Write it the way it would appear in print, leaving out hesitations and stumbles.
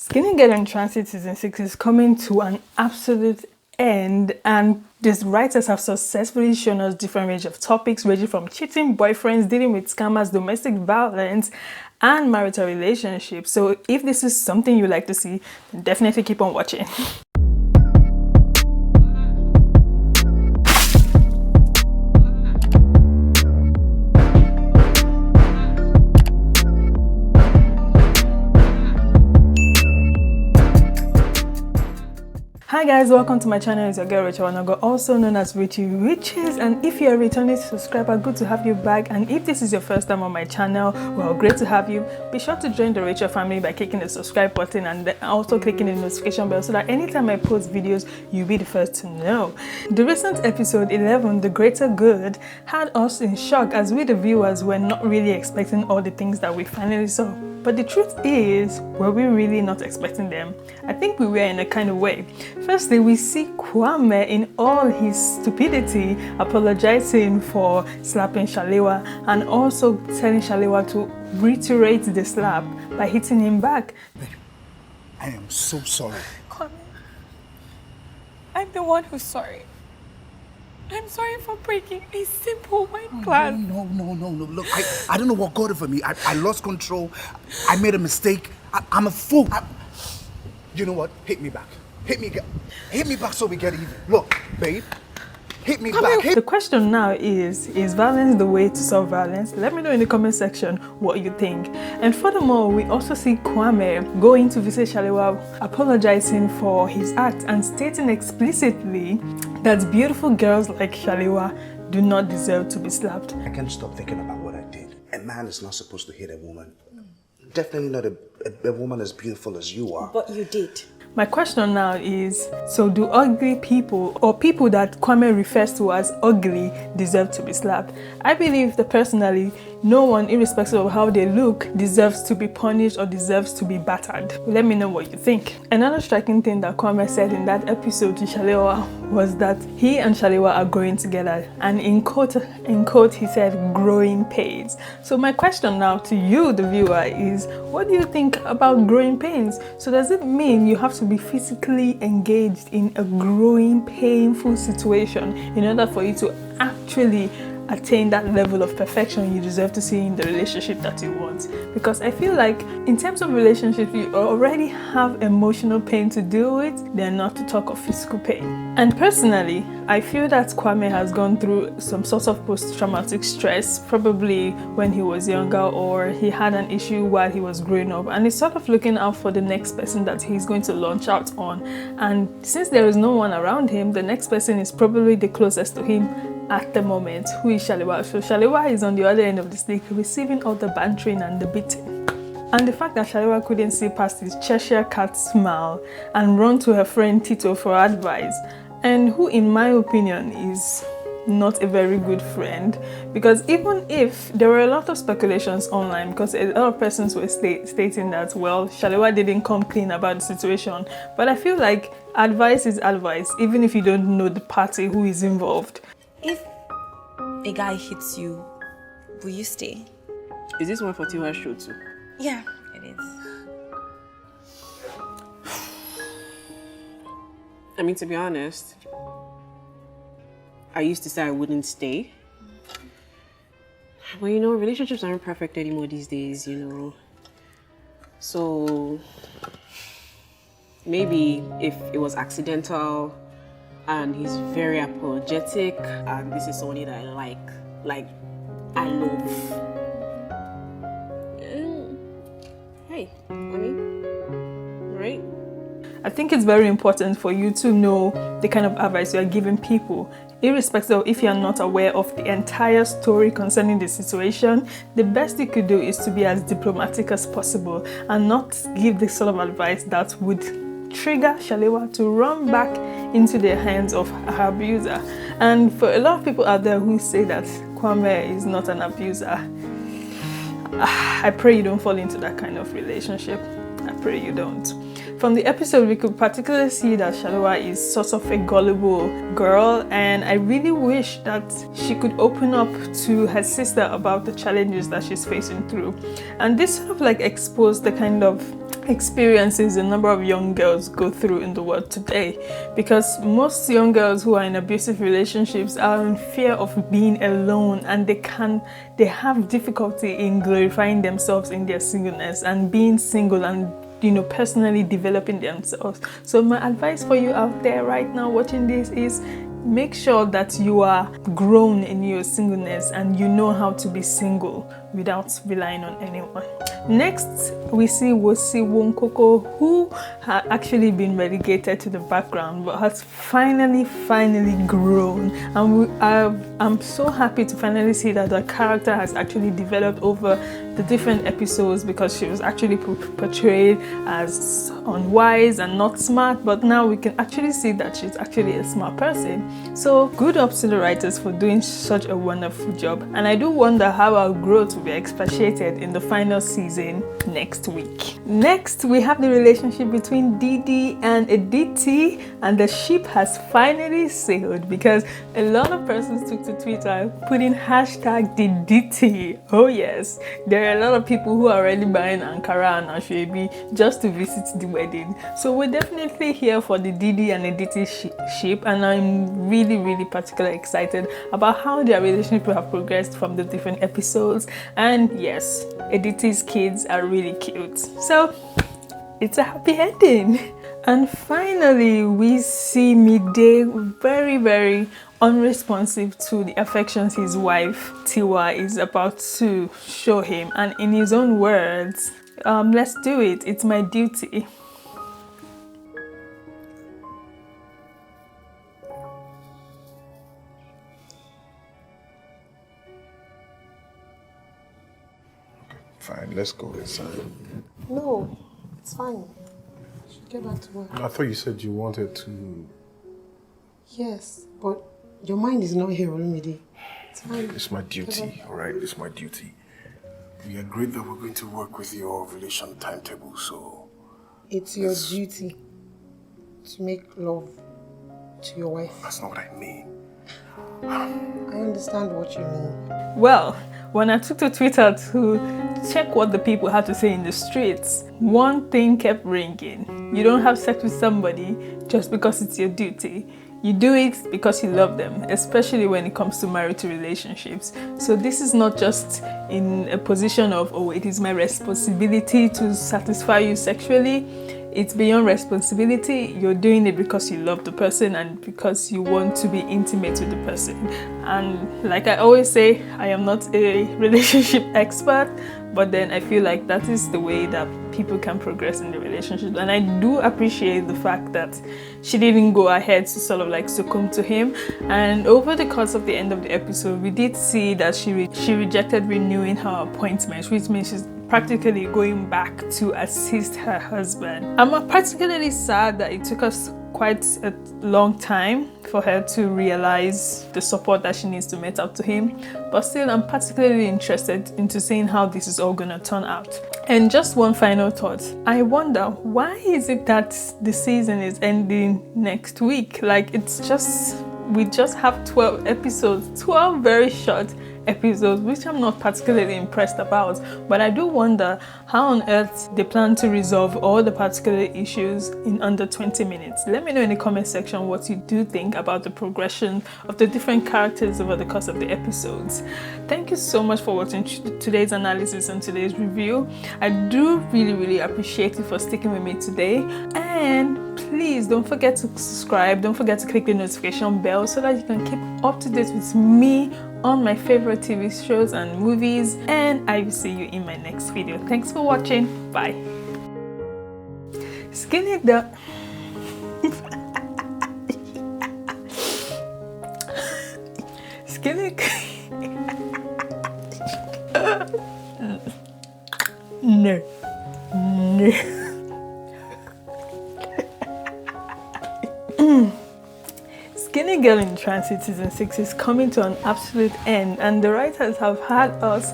Skinny Girl in Transit Season 6 is coming to an absolute end, and these writers have successfully shown us different range of topics ranging from cheating boyfriends, dealing with scammers, domestic violence, and marital relationships. So if this is something you like to see, then definitely keep on watching. Hi guys, welcome to my channel. It's your girl Rachael Wanogho, also known as Rayche Riches, and if you're a returning subscriber, good to have you back. And if this is your first time on my channel, well, great to have you. Be sure to join the Rayche family by clicking the subscribe button and then also clicking the notification bell so that anytime I post videos, you'll be the first to know. The recent episode 11, The Greater Good, had us in shock as we the viewers were not really expecting all the things that we finally saw. But the truth is, were we really not expecting them? I think we were in a kind of way. Firstly, we see Kwame in all his stupidity apologizing for slapping Shalewa and also telling Shalewa to reiterate the slap by hitting him back. Babe, I am so sorry. Kwame, I'm the one who's sorry. I'm sorry for breaking a simple white plan. No. Look, I don't know what got over me. I lost control. I made a mistake. I'm a fool. You know what? Hit me back. Hit me back so we get even. Look, babe. Hit me back. The question now is violence the way to solve violence? Let me know in the comment section what you think. And furthermore, we also see Kwame going to visit Shalewa, apologizing for his act and stating explicitly that beautiful girls like Shalewa do not deserve to be slapped. I can't stop thinking about what I did. A man is not supposed to hit a woman. Definitely not a woman as beautiful as you are. But you did. My question now is, so do ugly people or people that Kwame refers to as ugly deserve to be slapped? I believe that personally, no one, irrespective of how they look, deserves to be punished or deserves to be battered. Let me know what you think. Another striking thing that Kwame said in that episode to Shalewa was that he and Shalewa are growing together, and in quote he said growing pains. So my question now to you, the viewer, is what do you think about growing pains? So does it mean you have to be physically engaged in a growing painful situation in order for you to actually attain that level of perfection you deserve to see in the relationship that you want? Because I feel like in terms of relationships, you already have emotional pain to deal with, then not to talk of physical pain. And personally, I feel that Kwame has gone through some sort of post-traumatic stress, probably when he was younger or he had an issue while he was growing up, and he's sort of looking out for the next person that he's going to launch out on. And since there is no one around him, the next person is probably the closest to him at the moment, who is Shalewa. So Shalewa is on the other end of the stick, receiving all the bantering and the beating. And the fact that Shalewa couldn't see past his Cheshire cat smile and run to her friend Tito for advice, and who in my opinion is not a very good friend, because even if there were a lot of speculations online, because a lot of persons were stating that, well, Shalewa didn't come clean about the situation, but I feel like advice is advice, even if you don't know the party who is involved. If a guy hits you, will you stay? Is this one for Tiwa's show too? Yeah, it is. I mean, to be honest, I used to say I wouldn't stay. But you know, relationships aren't perfect anymore these days, you know. So maybe if it was accidental and he's very apologetic and this is somebody that I like I love. Hey, I mean, right? I think it's very important for you to know the kind of advice you are giving people, irrespective of if you are not aware of the entire story concerning the situation. The best you could do is to be as diplomatic as possible and not give the sort of advice that would trigger Shalewa to run back into the hands of her abuser. And for a lot of people out there who say that Kwame is not an abuser, I pray you don't fall into that kind of relationship. I pray you don't. From the episode, we could particularly see that Shalewa is sort of a gullible girl, and I really wish that she could open up to her sister about the challenges that she's facing through. And this sort of like exposed the kind of experiences a number of young girls go through in the world today, because most young girls who are in abusive relationships are in fear of being alone, and they have difficulty in glorifying themselves in their singleness and being single and personally developing themselves. So my advice for you out there right now watching this is make sure that you are grown in your singleness and you know how to be single without relying on anyone. Next, we see Siwon Coco, who had actually been relegated to the background but has finally grown, and I'm so happy to finally see that the character has actually developed over the different episodes, because she was actually portrayed as unwise and not smart, but now we can actually see that she's actually a smart person. So good ups to the writers for doing such a wonderful job, and I do wonder how our growth will be expatiated in the final season next week. Next, we have the relationship between DeeDee and Aditi, and the ship has finally sailed, because a lot of persons took to Twitter putting hashtag DeeDee. Oh yes, there are a lot of people who are already buying Ankara and Ashwebi just to visit the wedding. So we're definitely here for the DeeDee and Aditi ship, and I'm really particularly excited about how their relationship have progressed from the different episodes. And yes, Aditi's kids are really cute, so it's a happy ending. And finally, we see Mide very unresponsive to the affections his wife Tiwa is about to show him, and in his own words, let's do it, it's my duty. Fine, let's go inside. No, it's fine. Get back to work. I thought you said you wanted to... Yes, but your mind is not here, Olumide. It's fine. It's my duty, alright? It's my duty. We agreed that we're going to work with your ovulation timetable, so... It's your duty to make love to your wife. That's not what I mean. I understand what you mean. Well, when I took to Twitter to check what the people had to say in the streets, one thing kept ringing. You don't have sex with somebody just because it's your duty. You do it because you love them, especially when it comes to marital relationships. So this is not just in a position of, oh, it is my responsibility to satisfy you sexually. It's beyond responsibility. You're doing it because you love the person and because you want to be intimate with the person. And like I always say, I am not a relationship expert, but then I feel like that is the way that people can progress in the relationship. And I do appreciate the fact that she didn't go ahead to sort of like succumb to him. And over the course of the end of the episode, we did see that she rejected renewing her appointment, which means she's practically going back to assist her husband. I'm particularly sad that it took us quite a long time for her to realize the support that she needs to meet up to him, but still I'm particularly interested into seeing how this is all gonna turn out. And just one final thought, I wonder why is it that the season is ending next week? Like, we just have 12 episodes, 12 very short episodes, which I'm not particularly impressed about, but I do wonder how on earth they plan to resolve all the particular issues in under 20 minutes. Let me know in the comment section what you do think about the progression of the different characters over the course of the episodes. Thank you so much for watching today's analysis and today's review. I do really appreciate you for sticking with me today, and please don't forget to subscribe, don't forget to click the notification bell so that you can keep up to date with me on my favorite TV shows and movies, and I will see you in my next video. Thanks for watching. Bye. Skinny the skinny no. Skinny Girl in Transit Season 6 is coming to an absolute end, and the writers have had us